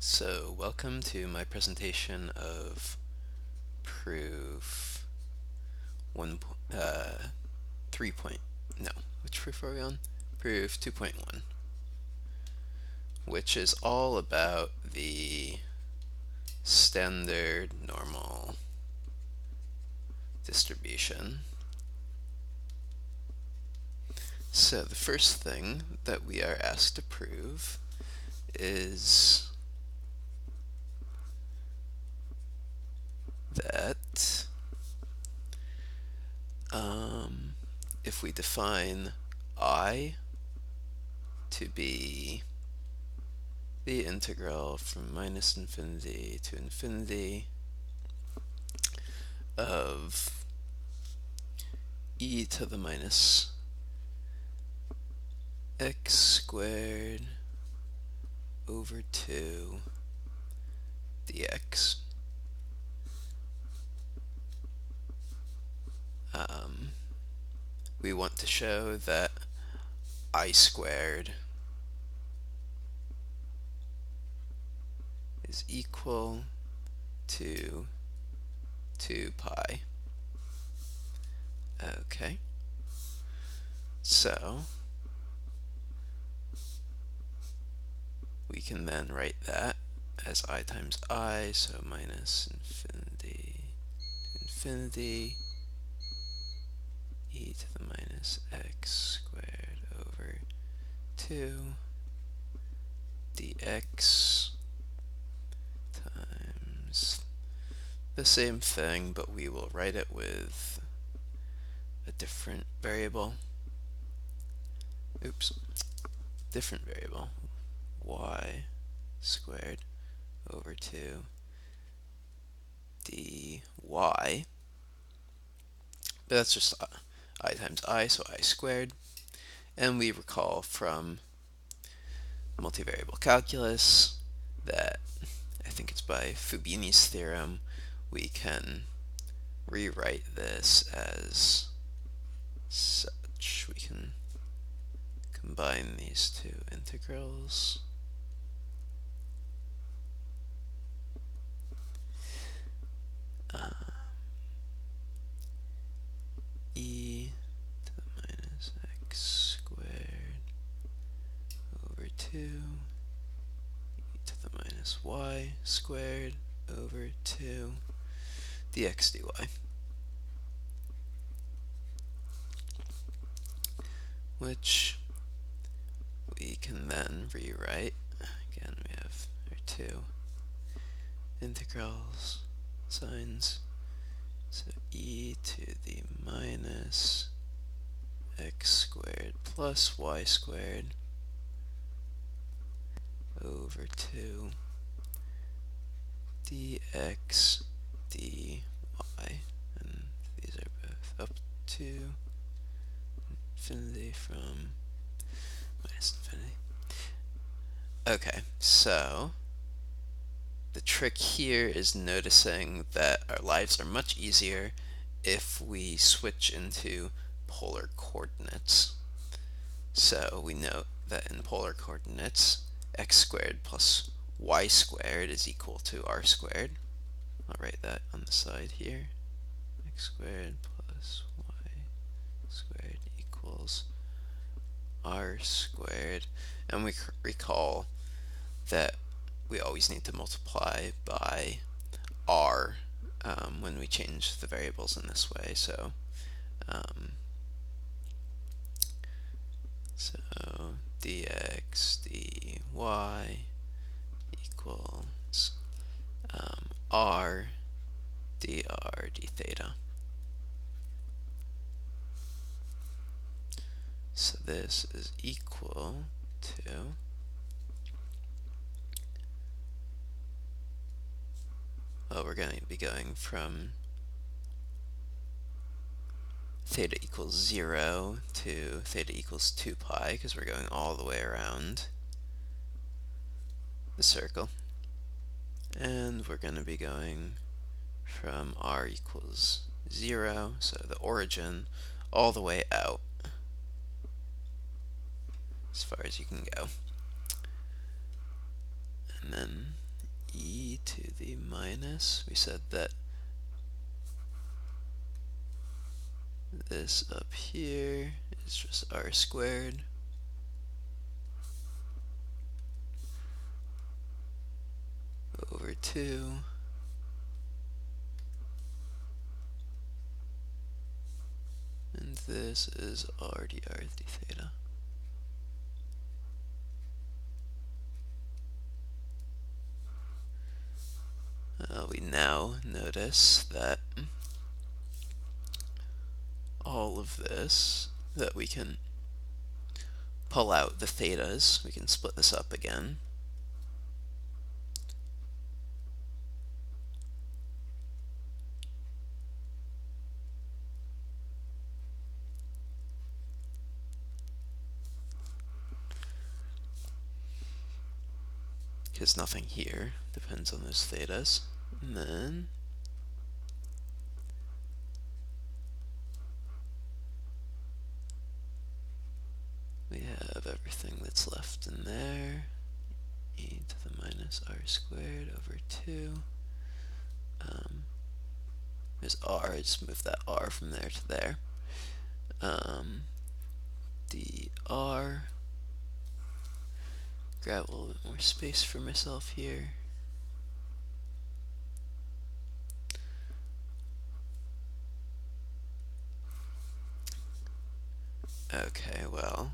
So, welcome to my presentation of proof 1, 3 point, no, which proof are we on? Proof 2.1, which is all about the standard normal distribution. So, the first thing that we are asked to prove is that if we define I to be the integral from minus infinity to infinity of e to the minus x squared over 2 dx. We want to show that I squared is equal to 2 pi. Okay, so we can then write that as I times I, so minus infinity to infinity e to the minus x squared over 2 dx times the same thing, but we will write it with a different variable. Different variable, y squared over 2 dy, but that's just I times I, so I squared. And we recall from multivariable calculus that, I think it's by Fubini's theorem, we can rewrite this as such. We can combine these two integrals. E to the minus x squared over 2 e to the minus y squared over 2 dx dy. Which we can then rewrite. Again, we have our two integrals signs. So e to the minus x squared plus y squared over 2 dx dy, and these are both up to infinity from minus infinity. Okay, so the trick here is noticing that our lives are much easier if we switch into polar coordinates. So we note that in polar coordinates, x squared plus y squared is equal to r squared. I'll write that on the side here. X squared plus y squared equals r squared. And we recall that we always need to multiply by r when we change the variables in this way. So dx dy equals r dr d theta. So this is equal to we're going to be going from theta equals 0 to theta equals 2 pi, because we're going all the way around the circle. And we're going to be going from r equals 0, so the origin, all the way out as far as you can go. And then to the minus. We said that this up here is just r squared over 2 and this is r dr d theta. We now notice that all of this, that we can pull out the thetas, we can split this up again. Because nothing here depends on those thetas. And then we have everything that's left in there. E to the minus r squared over 2. There's r, I just moved that r from there to there. dr. Grab a little bit more space for myself here. Okay, well,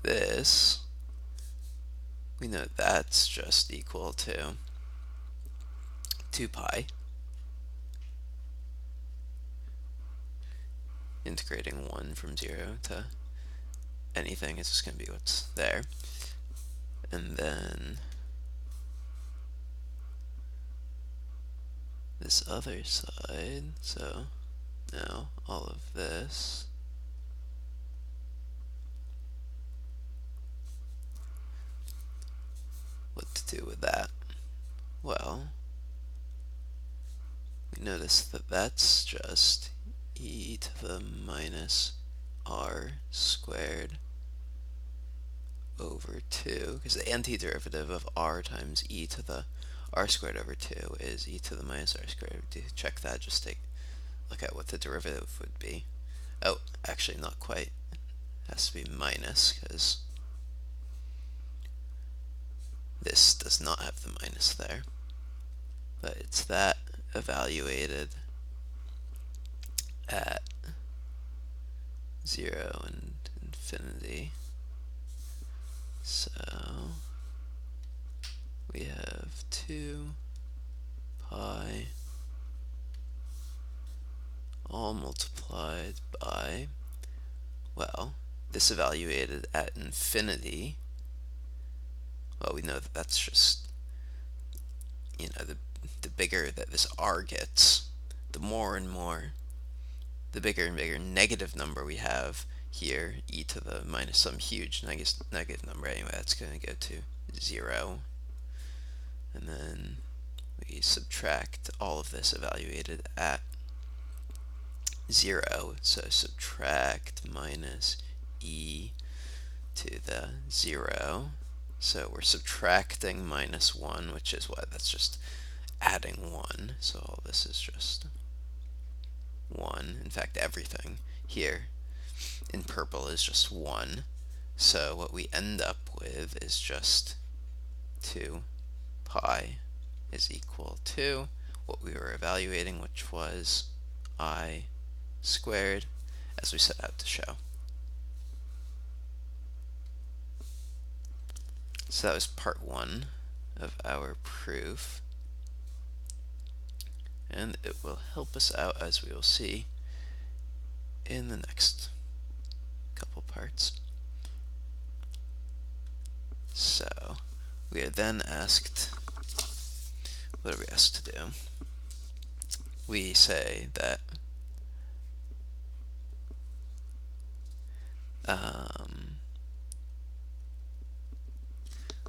this, we know that's just equal to 2 pi. Integrating 1 from 0 to anything is just going to be what's there. And then this other side, so now all of this what to do with that? Well, we notice that that's just e to the minus r squared over 2, because the antiderivative of r times e to the r squared over 2 is e to the minus r squared. To check that, just take a look at what the derivative would be. Oh, actually not quite. It has to be minus, because this does not have the minus there. But it's that evaluated at 0 and infinity. So we have 2 pi all multiplied by, well, this evaluated at infinity. Well, we know that that's just, you know, the bigger that this r gets, the more and more, the bigger and bigger negative number we have here, e to the minus some huge negative number. Anyway, that's going to go to 0. And then we subtract all of this evaluated at 0. So subtract minus e to the 0. So we're subtracting minus 1, which is what? That's just adding 1. So all this is just 1. In fact, everything here in purple is just 1. So what we end up with is just 2 pi is equal to what we were evaluating, which was I squared, as we set out to show. So that was part 1 of our proof, and it will help us out, as we will see in the next couple parts. So we are then asked, what are we asked to do? We say that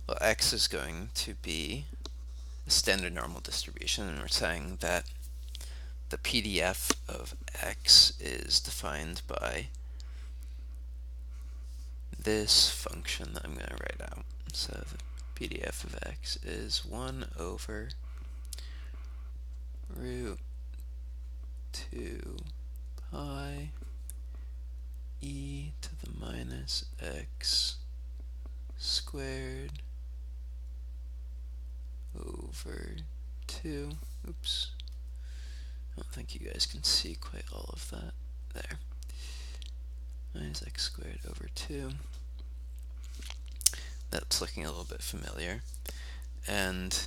well, x is going to be a standard normal distribution, and we're saying that the PDF of x is defined by this function that I'm going to write out. So the PDF of x is 1 over root 2 pi e to the minus x squared over 2. Oops. I don't think you guys can see quite all of that. There. Minus x squared over 2. That's looking a little bit familiar. And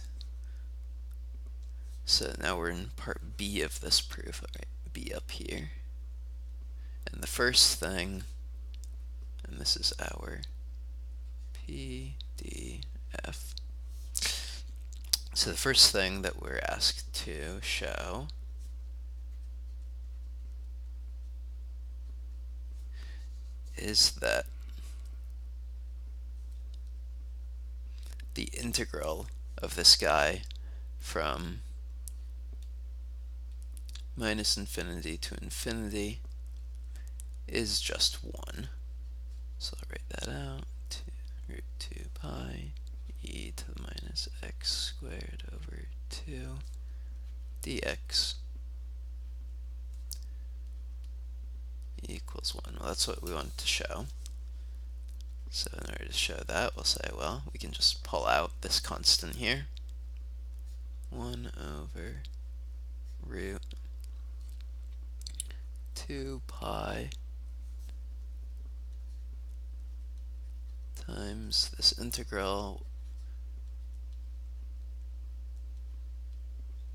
so now we're in part B of this proof. Alright, B up here. And the first thing, and this is our PDF. So the first thing that we're asked to show is that the integral of this guy from minus infinity to infinity is just 1. So I'll write that out. Root 2 pi e to the minus x squared over 2 dx equals 1. Well, that's what we wanted to show. So in order to show that, we'll say, well, we can just pull out this constant here. 1 over root 2 pi times this integral.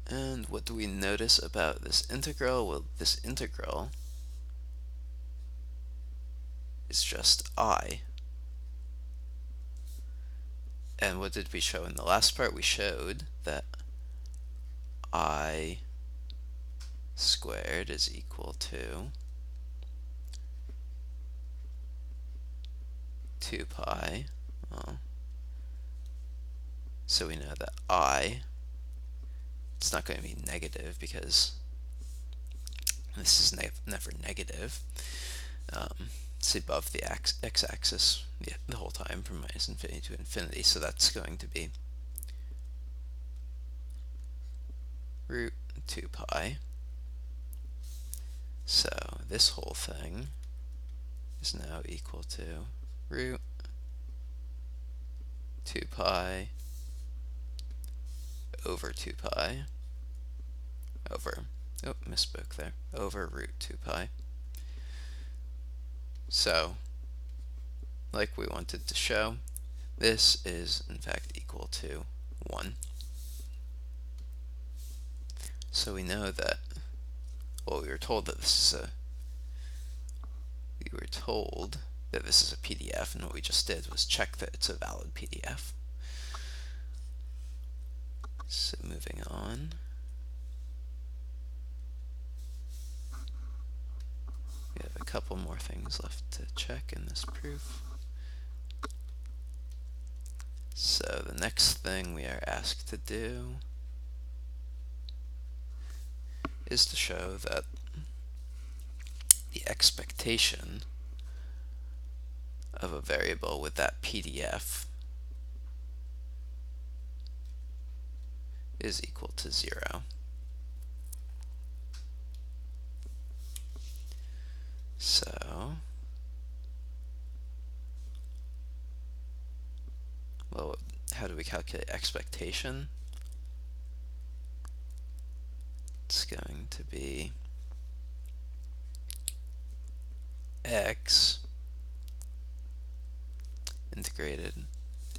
And what do we notice about this integral? Well, this integral is just I. And what did we show in the last part? We showed that I squared is equal to 2 pi. Well, so we know that I, it's not going to be negative because this is never negative. It's above the x-axis the whole time from minus infinity to infinity, so that's going to be root 2 pi. So this whole thing is now equal to root 2 pi over 2 pi over, oh, misspoke there, over root 2 pi. So, like we wanted to show, this is in fact equal to 1. So we know that, well, we were told that this is a PDF, and what we just did was check that it's a valid PDF. So moving on. We have a couple more things left to check in this proof. So the next thing we are asked to do is to show that the expectation of a variable with that PDF is equal to 0. So, well, how do we calculate expectation? It's going to be x integrated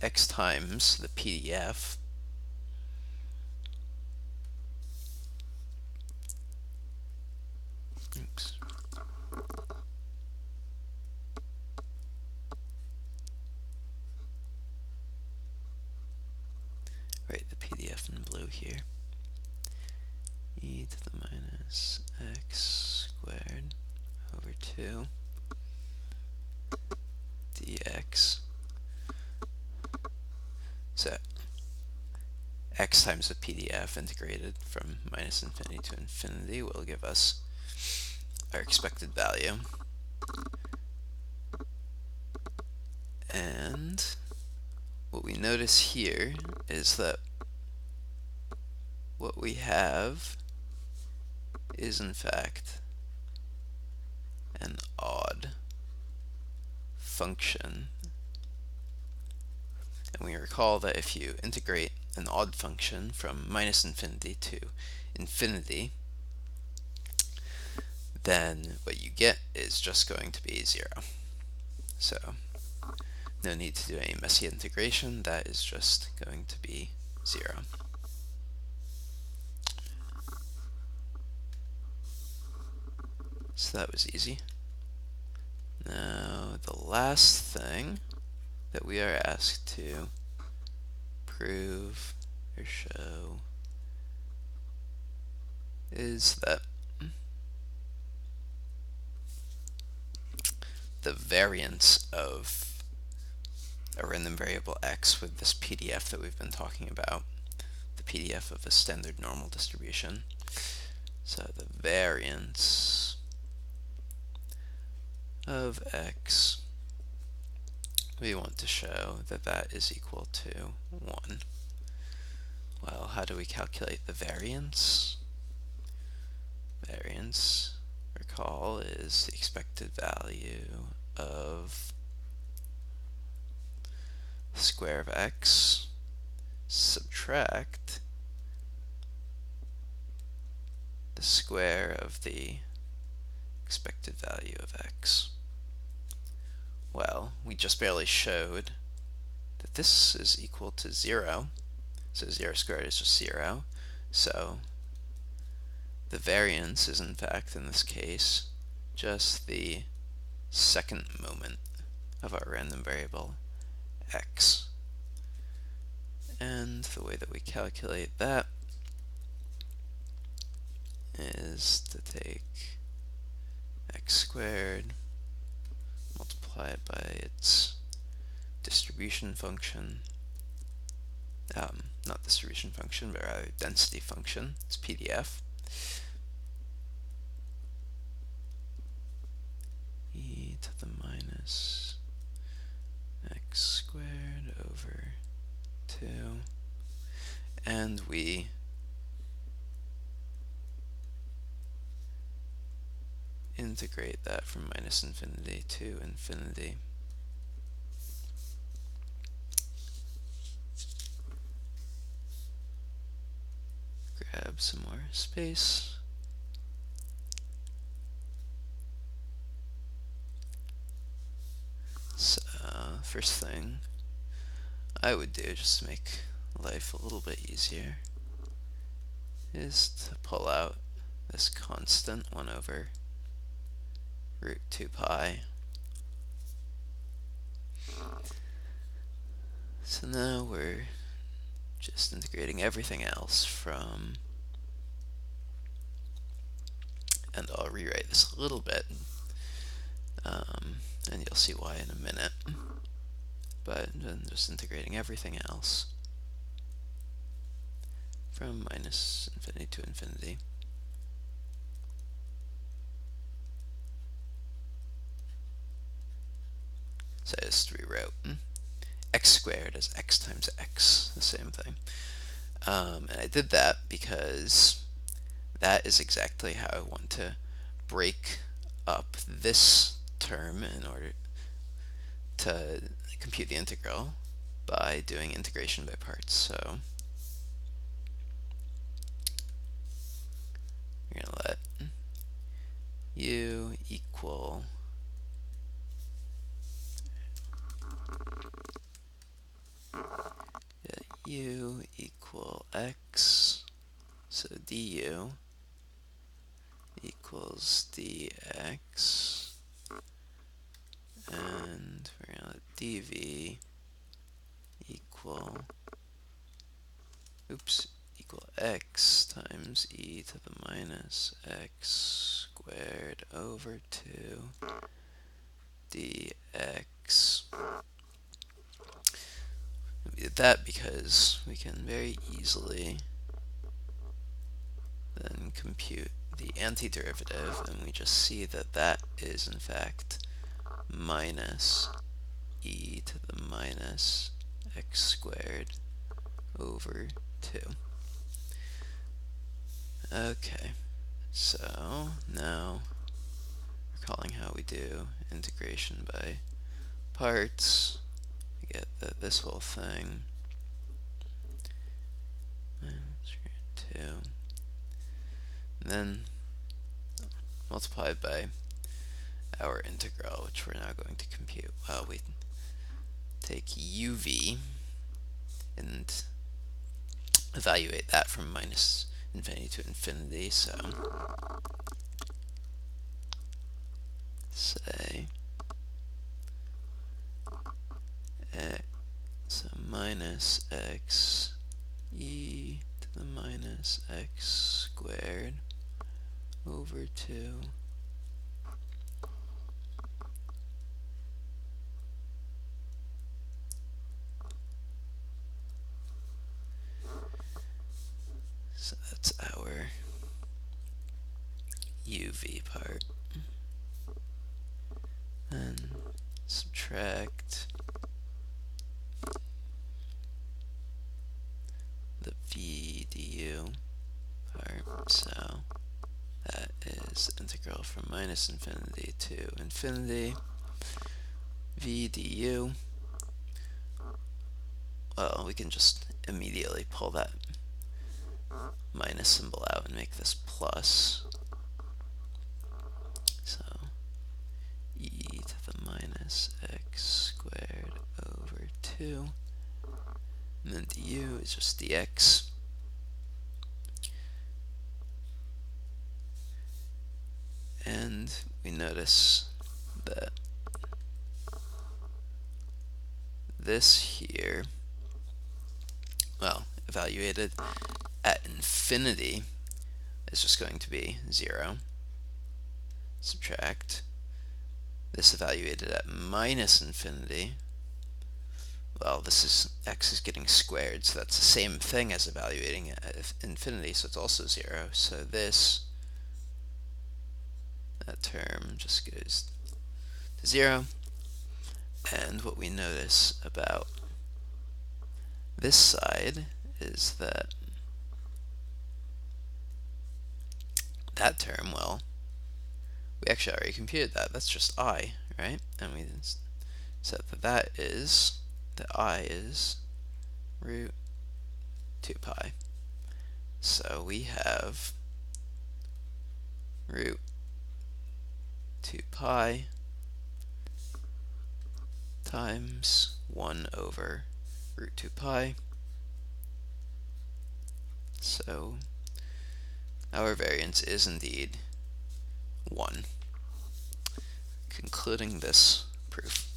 x times the PDF oops. Write the PDF in blue here. E to the minus x squared over 2 dx. So x times the PDF integrated from minus infinity to infinity will give us our expected value. And what we notice here is that what we have is in fact an odd function. And we recall that if you integrate an odd function from minus infinity to infinity, then what you get is just going to be 0. So no need to do any messy integration, that is just going to be 0. So that was easy. Now the last thing that we are asked to prove or show is that the variance of a random variable x with this PDF that we've been talking about, the PDF of a standard normal distribution. So the variance of x, we want to show that that is equal to 1. Well, how do we calculate the variance? Variance, recall, is the expected value of the square of x subtract the square of the expected value of x. Well, we just barely showed that this is equal to 0, so 0 squared is just 0, so the variance is in fact, in this case, just the second moment of our random variable x. And the way that we calculate that is to take x squared, multiply it by its distribution function, not distribution function, but rather density function, it's PDF, e to the minus x squared over 2, and we integrate that from minus infinity to infinity. Grab some more space. So, first thing I would do, just to make life a little bit easier, is to pull out this constant 1 over root 2 pi. So now we're just integrating everything else from, and I'll rewrite this a little bit, and you'll see why in a minute, but then just integrating everything else from minus infinity to infinity. So I just rewrote x squared as x times x, the same thing. And I did that because that is exactly how I want to break up this term in order to compute the integral by doing integration by parts. So we're going to let u equal u equal x, so du equals dx, and we're going to let dv equal x times e to the minus x squared over 2 dx. We did that because we can very easily then compute the antiderivative, and we just see that that is in fact minus e to the minus x squared over 2. Okay, so now recalling how we do integration by parts, we get that this whole thing minus 2, and then multiplied by our integral, which we're now going to compute. Well, we take uv and evaluate that from minus infinity to infinity, so say so minus x e to the minus x squared over 2 so that's our uv part. Then subtract the v du part, so that is integral from minus infinity to infinity. V du, well, we can just immediately pull that minus symbol out and make this plus. So e to the minus x squared over 2, and then du is just dx. And we notice that this here, well, evaluated at infinity is just going to be 0. Subtract this evaluated at minus infinity. Well, this is x is getting squared, so that's the same thing as evaluating at infinity, so it's also 0. So that term just goes to 0. And what we notice about this side is that that term, well, we actually already computed that. That's just I, right? And we said that I is root 2 pi. So we have root 2 pi times 1 over root 2 pi. So our variance is indeed 1. Concluding this proof.